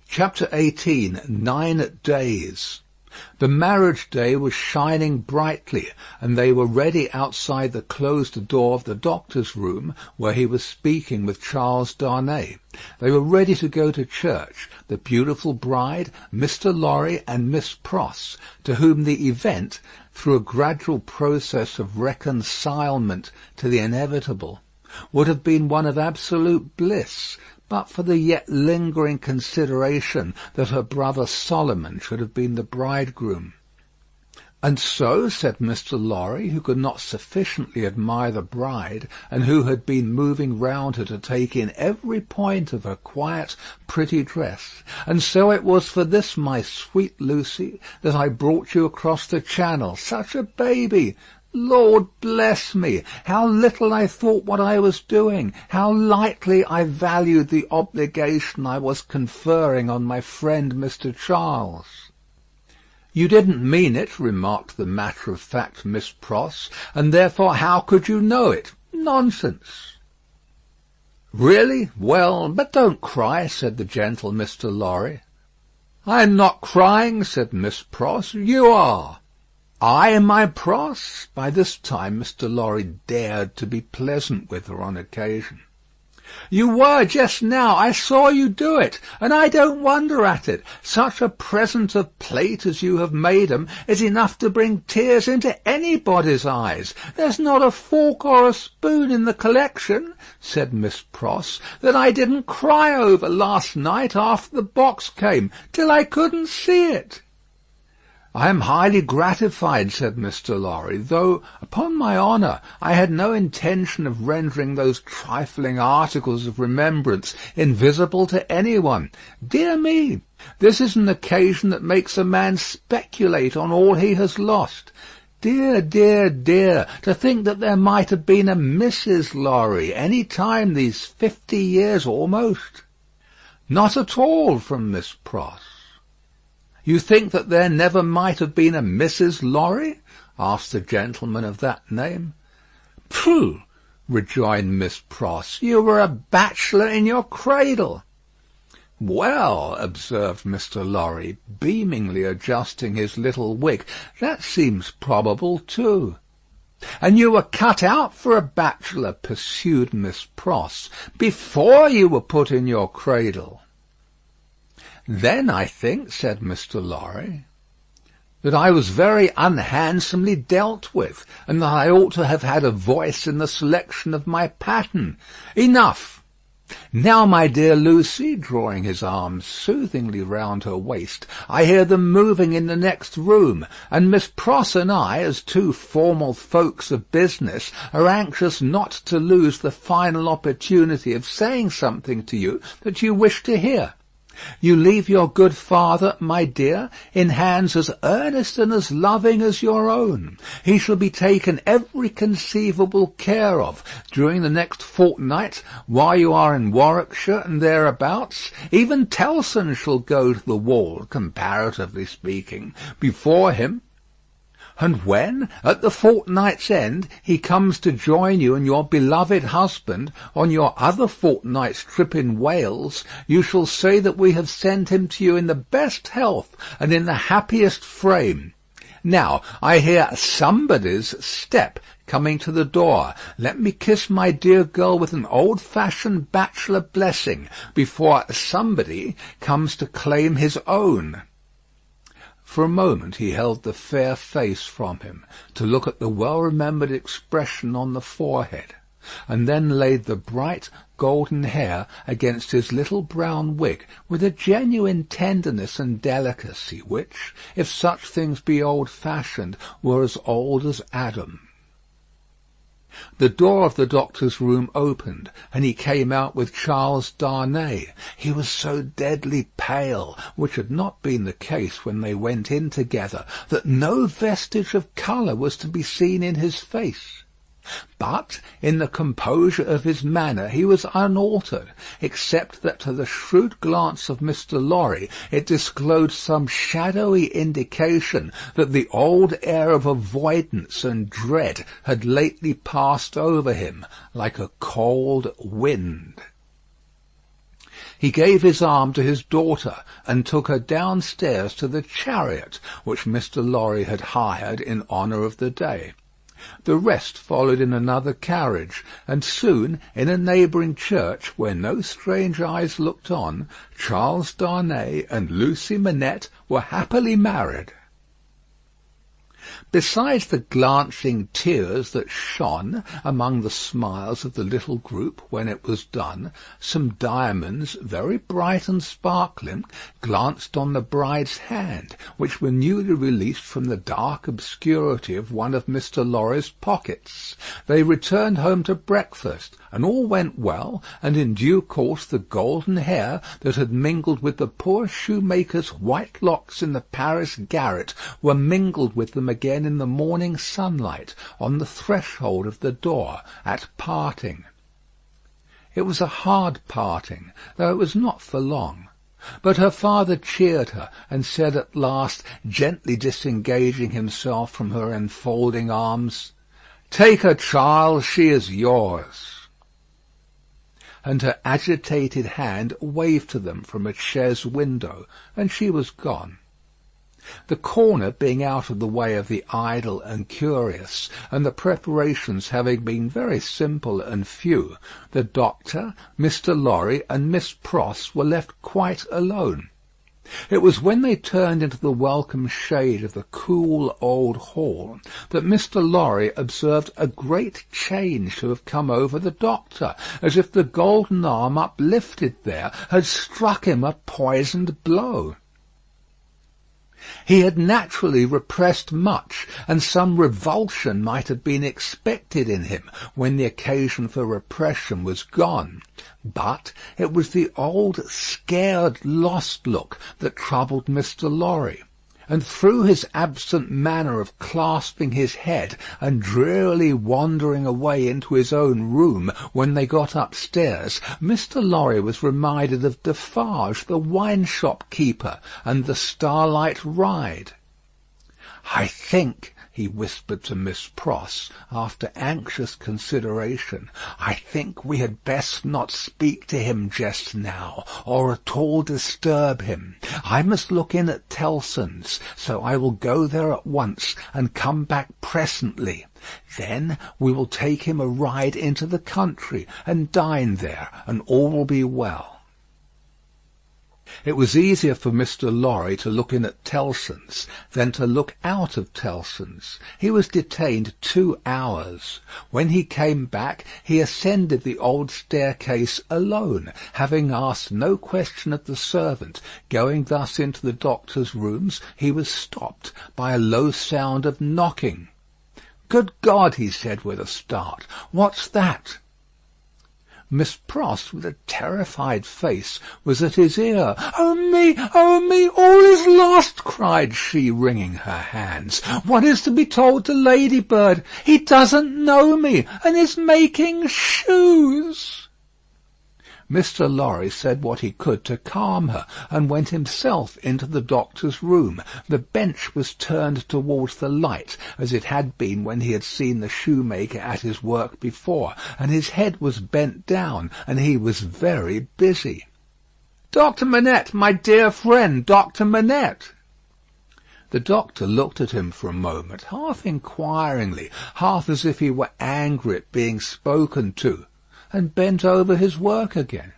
Chapter 18. 9 Days. The marriage day was shining brightly, and they were ready outside the closed door of the doctor's room, where he was speaking with Charles Darnay. They were ready to go to church, the beautiful bride, Mr. Lorry, and Miss Pross, to whom the event, through a gradual process of reconcilement to the inevitable, would have been one of absolute bliss, but for the yet lingering consideration that her brother Solomon should have been the bridegroom. And so, said Mr. Lorry, who could not sufficiently admire the bride, and who had been moving round her to take in every point of her quiet, pretty dress, and so it was for this, my sweet Lucy, that I brought you across the channel, such a baby. Lord bless me, how little I thought what I was doing, how lightly I valued the obligation I was conferring on my friend Mr. Charles. You didn't mean it, remarked the matter-of-fact Miss Pross, and therefore how could you know it? Nonsense. Really? Well, but don't cry, said the gentle Mr. Lorry. I am not crying, said Miss Pross. You are. I, my Pross? By this time Mr. Lorry dared to be pleasant with her on occasion. You were just now. I saw you do it, and I don't wonder at it. Such a present of plate as you have made 'em is enough to bring tears into anybody's eyes. There's not a fork or a spoon in the collection, said Miss Pross, that I didn't cry over last night after the box came, till I couldn't see it. I am highly gratified, said Mr. Lorry, though, upon my honour, I had no intention of rendering those trifling articles of remembrance invisible to any one. Dear me, this is an occasion that makes a man speculate on all he has lost. Dear, dear, dear, to think that there might have been a Mrs. Lorry any time these 50 years almost. Not at all, from Miss Pross. You think that there never might have been a Mrs. Lorry? Asked the gentleman of that name. Pooh! Rejoined Miss Pross, you were a bachelor in your cradle. Well, observed Mr. Lorry, beamingly adjusting his little wig, that seems probable too. And you were cut out for a bachelor, pursued Miss Pross, before you were put in your cradle. Then I think, said Mr. Lorry, that I was very unhandsomely dealt with, and that I ought to have had a voice in the selection of my pattern. Enough. Now, my dear Lucy, drawing his arms soothingly round her waist, I hear them moving in the next room, and Miss Pross and I, as two formal folks of business, are anxious not to lose the final opportunity of saying something to you that you wish to hear. You leave your good father, my dear, in hands as earnest and as loving as your own. He shall be taken every conceivable care of during the next fortnight while you are in Warwickshire and thereabouts. Even Tellson shall go to the wall, comparatively speaking, before him. And when, at the fortnight's end, he comes to join you and your beloved husband on your other fortnight's trip in Wales, you shall say that we have sent him to you in the best health and in the happiest frame. Now, I hear somebody's step coming to the door. Let me kiss my dear girl with an old-fashioned bachelor blessing before somebody comes to claim his own. For a moment he held the fair face from him, to look at the well-remembered expression on the forehead, and then laid the bright golden hair against his little brown wig with a genuine tenderness and delicacy which, if such things be old-fashioned, were as old as Adam. The door of the doctor's room opened, and he came out with Charles Darnay. He was so deadly pale, which had not been the case when they went in together, that no vestige of colour was to be seen in his face. But in the composure of his manner he was unaltered, except that to the shrewd glance of Mr. Lorry it disclosed some shadowy indication that the old air of avoidance and dread had lately passed over him like a cold wind. He gave his arm to his daughter and took her downstairs to the chariot which Mr. Lorry had hired in honour of the day. The rest followed in another carriage, and soon, in a neighbouring church, where no strange eyes looked on, Charles Darnay and Lucy Manette were happily married. Besides the glancing tears that shone among the smiles of the little group when it was done, some diamonds, very bright and sparkling, glanced on the bride's hand, which were newly released from the dark obscurity of one of Mr. Lorry's pockets. They returned home to breakfast, and all went well, and in due course the golden hair that had mingled with the poor shoemaker's white locks in the Paris garret were mingled with them again in the morning sunlight on the threshold of the door at parting. It was a hard parting, though it was not for long. But her father cheered her, and said at last, gently disengaging himself from her enfolding arms, "Take her, Charles, she is yours." And her agitated hand waved to them from a chaise window, and she was gone. The corner being out of the way of the idle and curious, and the preparations having been very simple and few, the doctor, Mr. Lorry, and Miss Pross were left quite alone. It was when they turned into the welcome shade of the cool old hall that Mr. Lorry observed a great change to have come over the doctor, as if the golden arm uplifted there had struck him a poisoned blow. He had naturally repressed much, and some revulsion might have been expected in him when the occasion for repression was gone. But it was the old scared, lost look that troubled Mr. Lorry, and through his absent manner of clasping his head and drearily wandering away into his own room when they got upstairs, Mr. Lorry was reminded of Defarge, the wine-shop keeper, and the starlight ride. "I think," he whispered to Miss Pross, after anxious consideration, "I think we had best not speak to him just now, or at all disturb him. I must look in at Tellson's, so I will go there at once, and come back presently. Then we will take him a ride into the country, and dine there, and all will be well." It was easier for Mr. Lorry to look in at Tellson's than to look out of Tellson's. He was detained 2 hours. When he came back, he ascended the old staircase alone, having asked no question of the servant. Going thus into the doctor's rooms, he was stopped by a low sound of knocking. "Good God!" he said with a start. "What's that?" Miss Pross, with a terrified face, was at his ear. "Oh me! Oh me! All is lost!" cried she, wringing her hands. "What is to be told to Ladybird? He doesn't know me, and is making shoes." Mr. Lorry said what he could to calm her, and went himself into the doctor's room. The bench was turned towards the light, as it had been when he had seen the shoemaker at his work before, and his head was bent down, and he was very busy. "Dr. Manette, my dear friend, Dr. Manette!" The doctor looked at him for a moment, half inquiringly, half as if he were angry at being spoken to, and bent over his work again.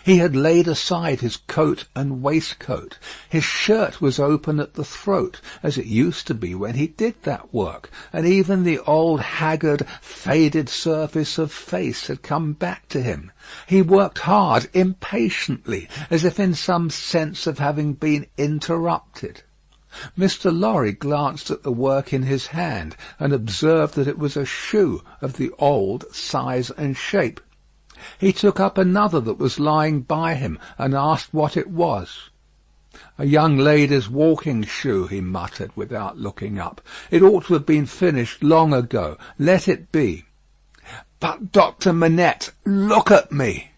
He had laid aside his coat and waistcoat. His shirt was open at the throat, as it used to be when he did that work, and even the old haggard, faded surface of face had come back to him. He worked hard, impatiently, as if in some sense of having been interrupted. Mr. Lorry glanced at the work in his hand, and observed that it was a shoe of the old size and shape. He took up another that was lying by him, and asked what it was. "A young lady's walking shoe," he muttered, without looking up. "It ought to have been finished long ago. Let it be." "But, Dr. Manette, look at me."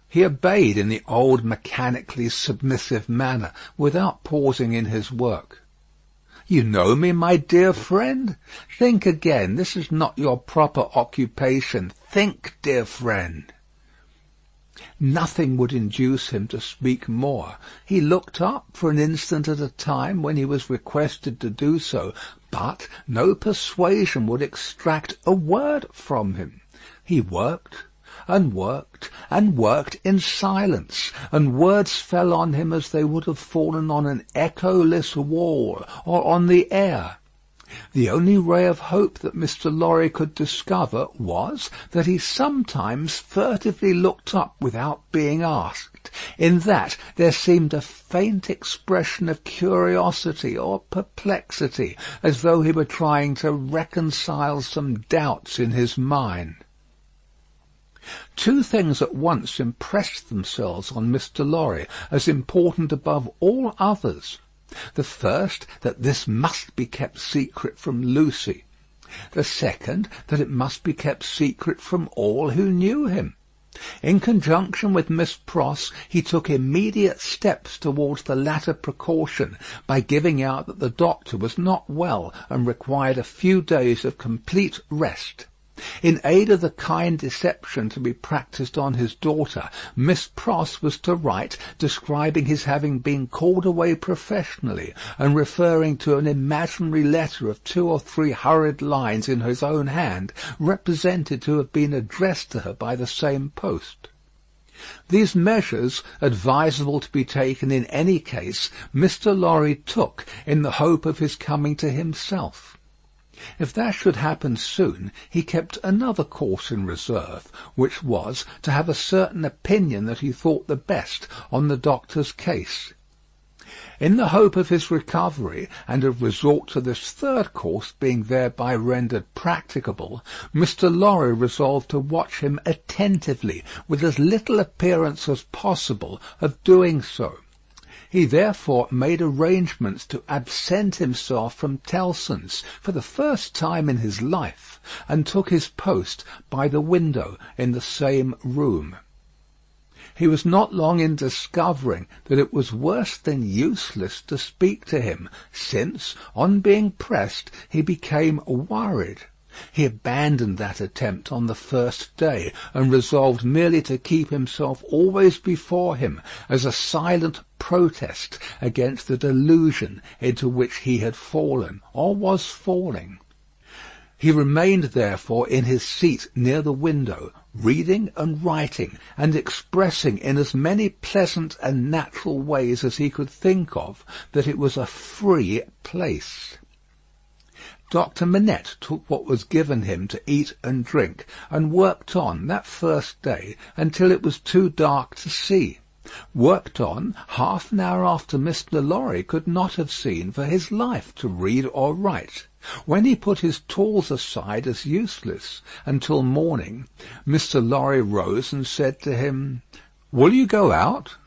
He obeyed in the old mechanically submissive manner, without pausing in his work. "You know me, my dear friend? Think again. This is not your proper occupation. Think, dear friend." Nothing would induce him to speak more. He looked up for an instant at a time when he was requested to do so, but no persuasion would extract a word from him. He worked and worked and worked in silence, and words fell on him as they would have fallen on an echoless wall or on the air. The only ray of hope that Mr. Lorry could discover was that he sometimes furtively looked up without being asked. In that there seemed a faint expression of curiosity or perplexity, as though he were trying to reconcile some doubts in his mind. Two things at once impressed themselves on Mr. Lorry as important above all others. The first, that this must be kept secret from Lucy. The second, that it must be kept secret from all who knew him. In conjunction with Miss Pross, he took immediate steps towards the latter precaution by giving out that the doctor was not well and required a few days of complete rest. In aid of the kind deception to be practised on his daughter, Miss Pross was to write describing his having been called away professionally, and referring to an imaginary letter of 2 or 3 hurried lines in his own hand, represented to have been addressed to her by the same post. These measures, advisable to be taken in any case, Mr. Lorry took in the hope of his coming to himself. If that should happen soon, he kept another course in reserve, which was to have a certain opinion that he thought the best on the doctor's case. In the hope of his recovery, and of resort to this third course being thereby rendered practicable, Mr. Lorry resolved to watch him attentively, with as little appearance as possible of doing so. He therefore made arrangements to absent himself from Tellson's for the first time in his life, and took his post by the window in the same room. He was not long in discovering that it was worse than useless to speak to him, since, on being pressed, he became worried. He abandoned that attempt on the first day, and resolved merely to keep himself always before him as a silent protest against the delusion into which he had fallen, or was falling. He remained therefore in his seat near the window, reading and writing, and expressing in as many pleasant and natural ways as he could think of that it was a free place. Dr. Manette took what was given him to eat and drink, and worked on that first day until it was too dark to see. Worked on half an hour after Mr. Lorry could not have seen for his life to read or write. When he put his tools aside as useless until morning, Mr. Lorry rose and said to him, "Will you go out?"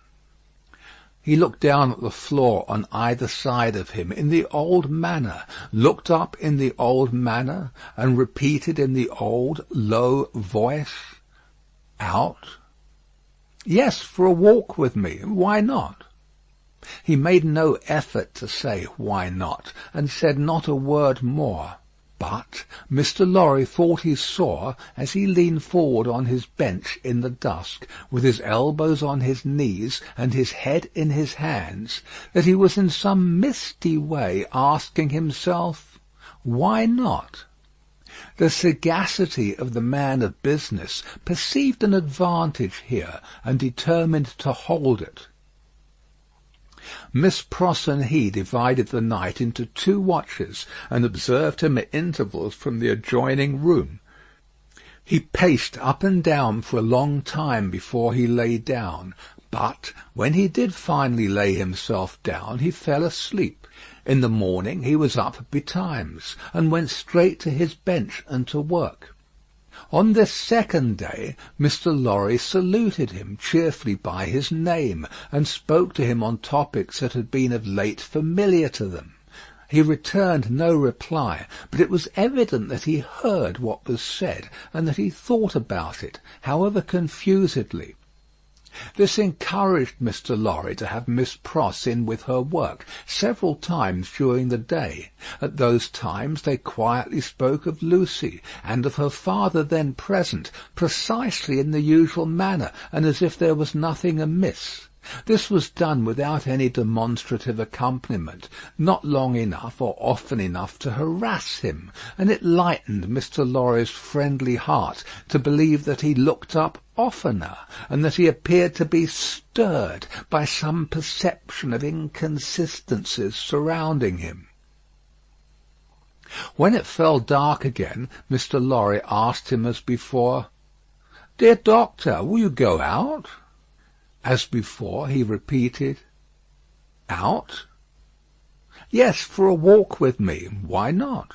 He looked down at the floor on either side of him in the old manner, looked up in the old manner, and repeated in the old low voice, "Out?" "Yes, for a walk with me. Why not?" He made no effort to say "why not," and said not a word more. But Mr. Lorry thought he saw, as he leaned forward on his bench in the dusk, with his elbows on his knees and his head in his hands, that he was in some misty way asking himself, "Why not?" The sagacity of the man of business perceived an advantage here, and determined to hold it. Miss Pross and he divided the night into 2 watches, and observed him at intervals from the adjoining room. He paced up and down for a long time before he lay down, but when he did finally lay himself down, he fell asleep. In the morning he was up betimes, and went straight to his bench and to work. On this second day, Mr. Lorry saluted him cheerfully by his name, and spoke to him on topics that had been of late familiar to them. He returned no reply, but it was evident that he heard what was said, and that he thought about it, however confusedly. This encouraged Mr. Lorry to have Miss Pross in with her work several times during the day. At those times they quietly spoke of Lucy, and of her father then present, precisely in the usual manner, and as if there was nothing amiss. This was done without any demonstrative accompaniment, not long enough or often enough to harass him, and it lightened Mr. Lorry's friendly heart to believe that he looked up oftener, and that he appeared to be stirred by some perception of inconsistencies surrounding him. When it fell dark again, Mr. Lorry asked him as before, "Dear doctor, will you go out?" As before, he repeated, "Out?" "Yes, for a walk with me. Why not?"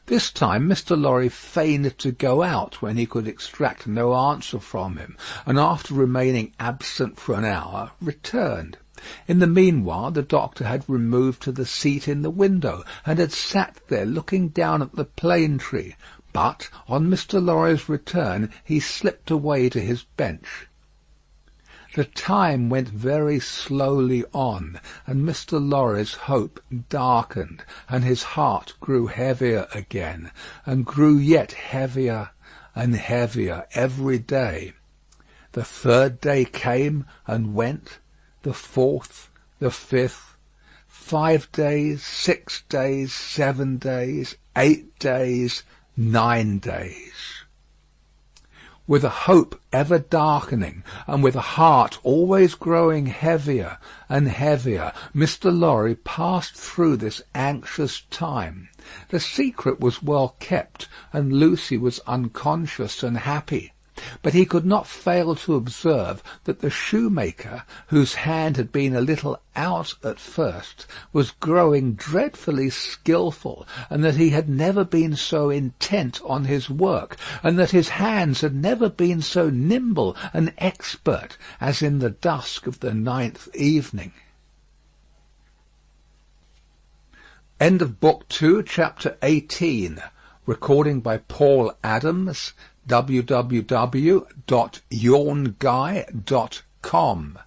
This time Mr. Lorry feigned to go out when he could extract no answer from him, and after remaining absent for an hour, returned. In the meanwhile the doctor had removed to the seat in the window, and had sat there looking down at the plane tree, but on Mr. Lorry's return he slipped away to his bench. The time went very slowly on, and Mr. Lorry's hope darkened, and his heart grew heavier again, and grew yet heavier and heavier every day. The third day came and went, the fourth, the fifth, 5 days, 6 days, 7 days, 8 days, 9 days. With a hope ever darkening, and with a heart always growing heavier and heavier, Mr. Lorry passed through this anxious time. The secret was well kept, and Lucy was unconscious and happy. But he could not fail to observe that the shoemaker, whose hand had been a little out at first, was growing dreadfully skilful, and that he had never been so intent on his work, and that his hands had never been so nimble and expert as in the dusk of the 9th evening. End of Book 2, Chapter 18. Recording by Paul Adams. www.yawnguy.com